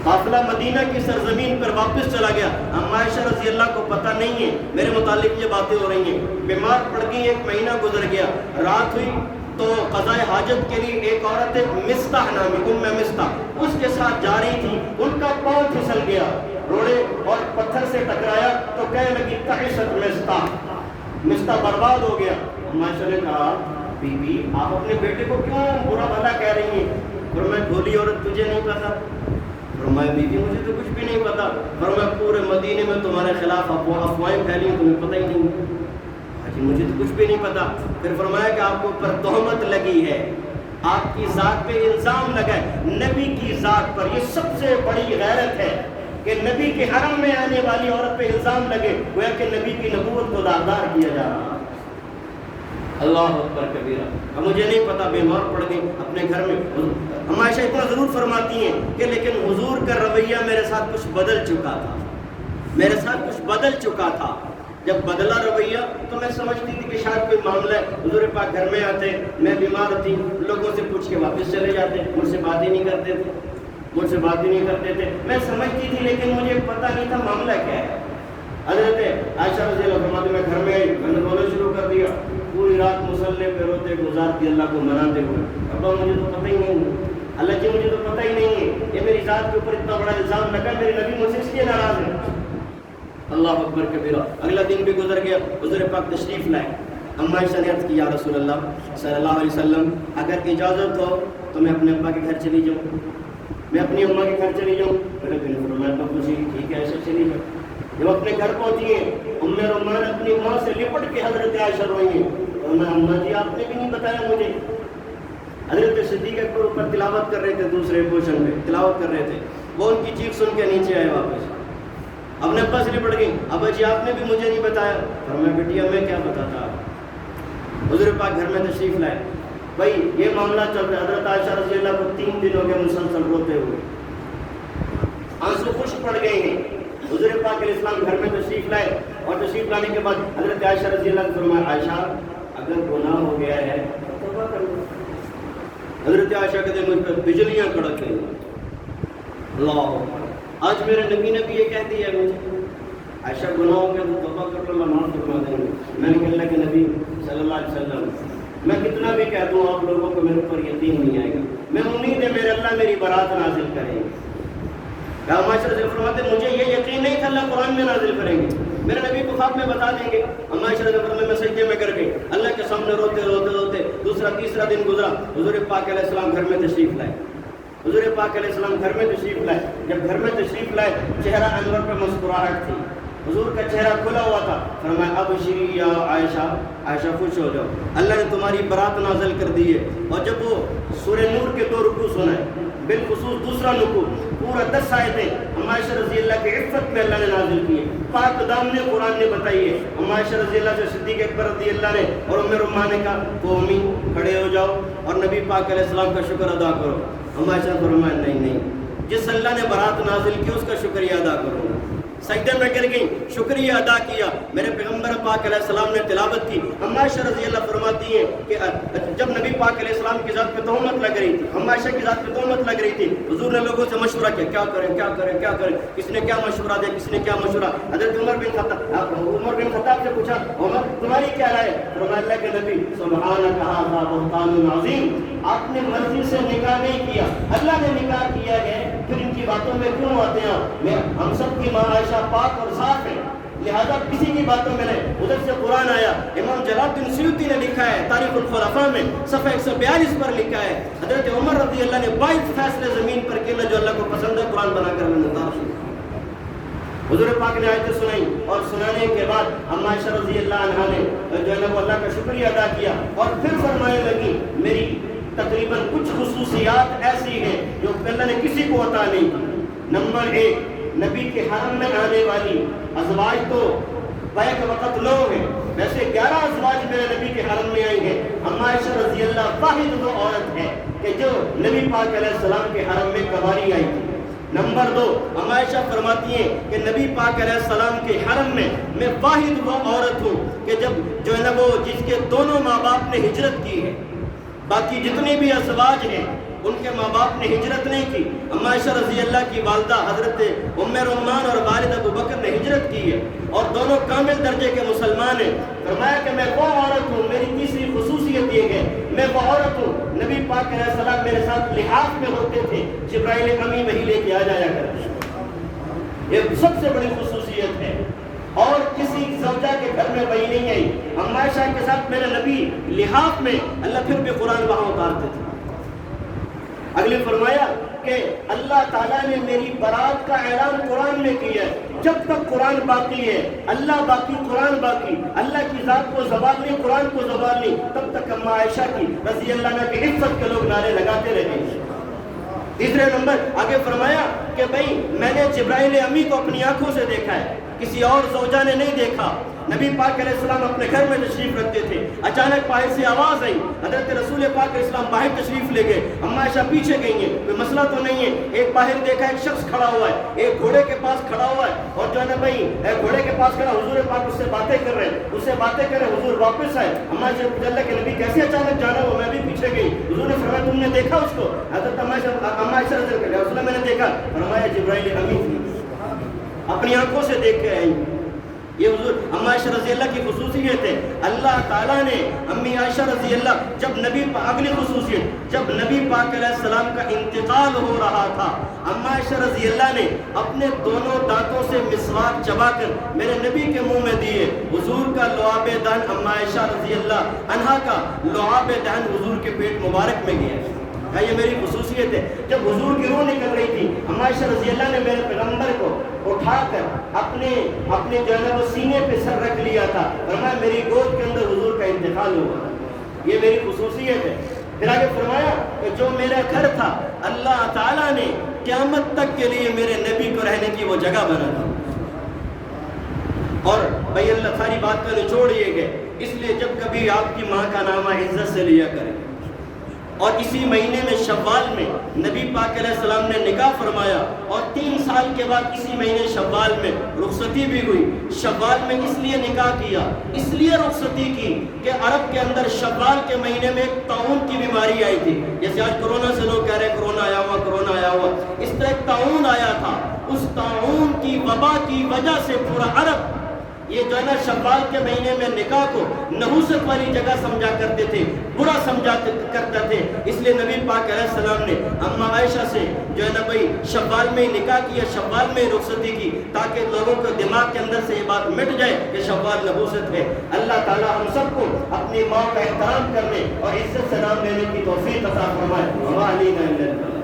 قافلہ مدینہ کی سرزمین پر واپس چلا گیا۔ اما عائشہ رضی اللہ کو پتہ نہیں ہے میرے متعلق یہ باتیں ہو رہی ہیں، بیمار پڑ گئی، 1 مہینہ گزر گیا، رات ہوئی تو قضاء حاجت کے لیے ایک عورت مستح نامی مستح اس کے ساتھ جا رہی تھی، ان کا پاؤں پھسل گیا، روڑے اور پتھر سے ٹکرایا تو کہنے لگی تعست مستح برباد ہو گیا۔ اما عائشہ نے کہا بی بی آپ اپنے بیٹے کو کیوں برا بھلا کہہ رہی ہیں؟ فرمایا بھولی عورت تجھے نہیں پتا؟ فرمایا بی بی مجھے تو کچھ بھی نہیں پتا۔ فرمایا پورے مدینے میں تمہارے خلاف افواہیں پھیلی ہیں، تمہیں پتہ ہی نہیں؟ جی مجھے تو کچھ بھی نہیں پتا۔ پھر فرمایا کہ آپ کو پر تہمت لگی ہے، آپ کی ذات پہ الزام لگا ہے، نبی کی ذات پر۔ یہ سب سے بڑی غیرت ہے کہ نبی کے حرم میں آنے والی عورت پہ الزام لگے، گویا کہ نبی کی نبوت کو داغدار کیا جا رہا۔ اللہ اکبر کبیرہ۔ اب مجھے نہیں پتا، بیمار پڑ گئی اپنے گھر میں۔ ہم عائشہ اتنا ضرور فرماتی ہیں کہ لیکن حضور کا رویہ میرے ساتھ کچھ بدل چکا تھا، میرے ساتھ کچھ بدل چکا تھا۔ جب بدلا رویہ تو میں سمجھتی تھی کہ شاید کوئی معاملہ ہے، حضور پاک گھر میں آتے، میں بیمار تھی، لوگوں سے پوچھ کے واپس چلے جاتے، مجھ سے بات ہی نہیں کرتے تھے، مجھ سے بات ہی نہیں کرتے تھے، میں سمجھتی تھی لیکن مجھے پتہ نہیں تھا معاملہ کیا ہے۔ حضرت عائشہ رضی اللہ فرماتی میں گھر میں آئی، میں نے رونا شروع کر دیا، پوری رات مصلے پہ روتے گزارتی اللہ کو مناتے ہوئے، ابا مجھے تو پتہ ہی نہیں ہے، اللہ جی مجھے تو پتہ ہی نہیں ہے، یہ میری ذات کے اوپر اتنا بڑا الزام لگا، میرے نبی مجھ سے اس لیے ناراض ہے۔ اللہ اکبر کبیرہ۔ اگلا دن بھی گزر گیا، حضور پاک تشریف لائے۔ اما عائشہ نے عرض کی یا رسول اللہ صلی اللہ علیہ وسلم اگر اجازت ہو تو میں اپنے ابا کے گھر چلی جاؤں، میں اپنی اماں کے گھر چلی جاؤں؟ میرے نبی نے فرمایا ابا جی ٹھیک ہے ایسے چلی جاؤ۔ جب اپنے گھر پہنچی ہیں ام رومان اپنی ماں سے لپٹ کے حضرت عائشہ روئی ہیں، فرمایا اماں جی آپ نے بھی نہیں بتایا مجھے۔ حضرت صدیق اکبر اوپر تلاوت کر رہے تھے، دوسرے پوشن پہ تلاوت کر رہے تھے، وہ ان کی چیخ سن کے نیچے آئے واپس، اپنے ابا سے لپٹ گئی، ابا جی آپ نے بھی مجھے نہیں بتایا۔ فرمایا بیٹی میں کیا بتاتا۔ حضور پاک گھر میں تشریف لائے، بھائی یہ معاملہ چل رہا ہے، حضرت عائشہ رضی اللہ کو 3 دن ہو گئے مسلسل روتے ہوئے، آنسو خشک پڑ گئے ہیں۔ حضور پاک علیہ السلام گھر میں تشریف لائے اور تشریف لانے کے بعد حضرت عائشہ رضی اللہ نے فرمایا عائشہ اگر گناہ ہو گیا ہے تو توبہ کر لو۔ حضرت عائشہ کہتے ہیں مجھ پہ بجلیاں کڑک گئی۔ اللہ، آج میرے نبی نے بھی یہ کہہ دیا مجھے عائشہ گناہ ہو گیا تو توبہ کر لو، اللہ معاف فرما دیں گے۔ میں نے کہا اللہ کے نبی صلی اللہ علیہ وسلم میں کتنا بھی کہہ دوں آپ لوگوں کو میرے اوپر یقین نہیں آئے گا، میں امید ہے میرے اللہ میری برات نازل کریں گے۔ عائشہ رضی اللہ فرماتے مجھے یہ یقین نہیں تھا اللہ قرآن میں نازل کریں گے، میرے نبی کو خواب میں بتا دیں گے۔ عائشہ رضی اللہ فرماتے میں سجدے میں کر گئی، اللہ کے سامنے روتے روتے روتے دوسرا تیسرا دن گزرا، حضور پاک علیہ السلام گھر میں تشریف لائے، حضور پاک علیہ السلام گھر میں تشریف لائے۔ جب گھر میں تشریف لائے چہرہ انور پہ مسکراہٹ تھی، حضور کا چہرہ کھلا ہوا تھا۔ فرمایا ابشری یا عائشہ، عائشہ خوش ہو جاؤ، اللہ نے تمہاری برات نازل کر دی ہے۔ اور جب وہ سورہ نور کے 2 رکوع سنائے، بالخصوص دوسرا رکوع پورا 10 آیتیں عائشہ رضی اللہ کی عفت میں اللہ نے نازل کی ہے، پاک دامن قرآن نے بتائی ہے۔ عائشہ رضی اللہ سے صدیق اکبر رضی اللہ نے اور ام رومان نے کہا قومی کھڑے ہو جاؤ اور نبی پاک علیہ السلام کا شکر ادا کرو۔ عائشہ نے فرمایا نہیں، جس اللہ نے برات نازل کی اس کا شکریہ ادا کرو۔ سجدے میں گر گئی، شکریہ ادا کیا۔ میرے پیغمبر پاک علیہ السلام نے تلاوت کی۔ عائشہ رضی اللہ فرماتی ہیں کہ جب نبی پاک علیہ السلام کی ذات پہ تہمت لگ رہی تھی، عائشہ کی ذات پہ تہمت لگ رہی تھی، حضور نے لوگوں سے مشورہ کیا، کیا کریں کیا کریں کیا کریں، کس نے کیا مشورہ دیا، کس نے کیا مشورہ۔ حضرت عمر بن خطاب سے پوچھا عمر تمہاری کیا رائے؟ فرمایا اللہ کے نبی سبحانک ھذا بہتان عظیم، آپ نے مرضی سے نکاح نہیں کیا، اللہ نے نکاح کیا ہے، پھر ان کی باتوں میں کیوں آتے ہیں؟ ہم سب کی ماں عائشہ پاک اور صاف ہے، لہذا کسی کی باتوں میں نہیں۔ ادھر سے قرآن آیا، امام جلال الدین سیوطی نے لکھا ہے تاریخ الخلفاء میں صفحہ 142 پر لکھا ہے، حضرت عمر رضی اللہ نے 22 فیصلے زمین پر کیے جو اللہ کو پسند ہے قرآن بنا کر اللہ حضور پاک نے آیتیں سنائی اور سنانے کے بعد عائشہ رضی اللہ عنہا نے جو ہے وہ اللہ کا شکریہ ادا کیا اور پھر فرمانے لگی میری تقریباً کچھ خصوصیات ایسی ہیں جو اللہ نے کسی کو عطا نہیں کی۔ نمبر 1 نبی کے حرم میں آنے والی ازواج تو بیک وقت لو ہیں، ویسے 11 ازواج میرے نبی کے حرم میں آئی ہیں۔ اما عائشہ رضی اللہ واحد وہ عورت ہے کہ جو نبی پاک علیہ السلام کے حرم میں کواری آئی تھی۔ نمبر 2 اما عائشہ فرماتی ہیں کہ نبی پاک علیہ السلام کے حرم میں واحد وہ عورت ہوں کہ جب جو ہے نا وہ جس کے دونوں ماں باپ نے ہجرت کی ہے، باقی جتنے بھی ازواج ہیں ان کے ماں باپ نے ہجرت نہیں کی۔ اما عائشہ رضی اللہ کی والدہ حضرت ام رمان اور والد ابو بکر نے ہجرت کی ہے اور دونوں کامل درجے کے مسلمان ہیں۔ فرمایا کہ میں وہ عورت ہوں، میری تیسری خصوصیت یہ ہے میں وہ عورت ہوں، نبی پاک علیہ السلام میرے ساتھ لحاف میں ہوتے تھے، جبرائیل امی وہی لے کے آ جایا کرتے، یہ سب سے بڑی خصوصیت ہے۔ اور کسی زوجہ کے گھر میں وہی نہیں آئی، اما عائشہ کے ساتھ میرے نبی لحاف میں، اللہ پھر بھی قرآن وہاں اتارتے تھے۔ اگلے فرمایا کہ اللہ تعالیٰ نے میری برات کا اعلان قرآن میں کیا ہے، جب تک قرآن باقی ہے، اللہ باقی قرآن باقی، اللہ کی ذات کو زوال نہیں، قرآن کو زوال نہیں، تب تک اما عائشہ کی رضی اللہ عنہ کی عزت کے لوگ نعرے لگاتے رہے۔ تیسرے نمبر آگے فرمایا کہ بھئی میں نے جبرائیل امی کو اپنی آنکھوں سے دیکھا ہے، کسی اور زوجہ نے نہیں دیکھا۔ نبی پاک علیہ السلام اپنے گھر میں تشریف رکھتے تھے، اچانک باہر سے آواز آئی، حضرت رسول پاک علیہ السلام باہر تشریف لے گئے، اما عائشہ پیچھے گئی ہیں، کوئی مسئلہ تو نہیں ہے۔ ایک باہر دیکھا ایک شخص کھڑا ہوا ہے، ایک گھوڑے کے پاس کھڑا ہوا ہے، اور جو ہے نا بھائی گھوڑے کے پاس کھڑا، حضور پاک اس سے باتیں کر رہے ہیں، اس سے باتیں کر رہے ہیں، حضور واپس آئے۔ اما عائشہ پوچھا اللہ کے نبی کیسے اچانک جانا ہوا؟ میں بھی پیچھے گئی، حضور نے فرمایا تم نے دیکھا اس کو؟ حضرت اما عائشہ رضی اللہ عنہا میں نے دیکھا، فرمایا جبرائیل امی تھی، اپنی آنکھوں سے دیکھ کے آئی۔ یہ حضور اما عائشہ رضی اللہ کی خصوصیت ہے۔ اللہ تعالیٰ نے امی عائشہ رضی اللہ اگلی خصوصیت، جب نبی پاک علیہ السلام کا انتقال ہو رہا تھا، اما عائشہ رضی اللہ نے اپنے دونوں دانتوں سے مسواک چبا کر میرے نبی کے منہ میں دیے۔ حضور کا لعاب دہن اما عائشہ رضی اللہ عنہا کا لعاب دہن حضور کے پیٹ مبارک میں گیا۔ یہ میری خصوصیت ہے۔ جب حضور کی روح نکل رہی تھی، اما عائشہ رضی اللہ نے میرے پیغمبر کو اٹھا کر اپنے جو ہے وہ سینے پہ سر رکھ لیا تھا، فرمایا میری گود کے اندر حضور کا انتقال ہوا۔ یہ میری خصوصیت ہے۔ پھر آگے فرمایا کہ جو میرا گھر تھا اللہ تعالیٰ نے قیامت تک کے لیے میرے نبی کو رہنے کی وہ جگہ بنا دی۔ اور بھائی اللہ ساری بات کا نچوڑ یہ گئے، اس لیے جب کبھی آپ کی ماں کا نام عزت سے لیا کریں۔ اور اسی مہینے میں شوال میں نبی پاک علیہ السلام نے نکاح فرمایا، اور 3 سال کے بعد اسی مہینے شوال میں رخصتی بھی ہوئی۔ شوال میں اس لیے نکاح کیا، اس لیے رخصتی کی کہ عرب کے اندر شوال کے مہینے میں ایک طاعون کی بیماری آئی تھی، جیسے آج کرونا سے لوگ کہہ رہے ہیں کرونا آیا ہوا کرونا آیا ہوا، اس طرح ایک طاعون آیا تھا۔ اس طاعون کی وبا کی وجہ سے پورا عرب یہ جو ہے نا شوال کے مہینے میں نکاح کو نحوست والی جگہ سمجھا کرتے تھے، برا سمجھا کرتے تھے۔ اس لیے نبی پاک علیہ السلام نے اما عائشہ سے جو ہے نا بھائی شوال میں ہی نکاح کیا، شوال میں ہی رخصتی کی، تاکہ لوگوں کو دماغ کے اندر سے یہ بات مٹ جائے کہ شوال نحوست ہے۔ اللہ تعالی ہم سب کو اپنی ماں کا احترام کرنے اور عزت سے نام لینے کی توفیق عطا فرمائے۔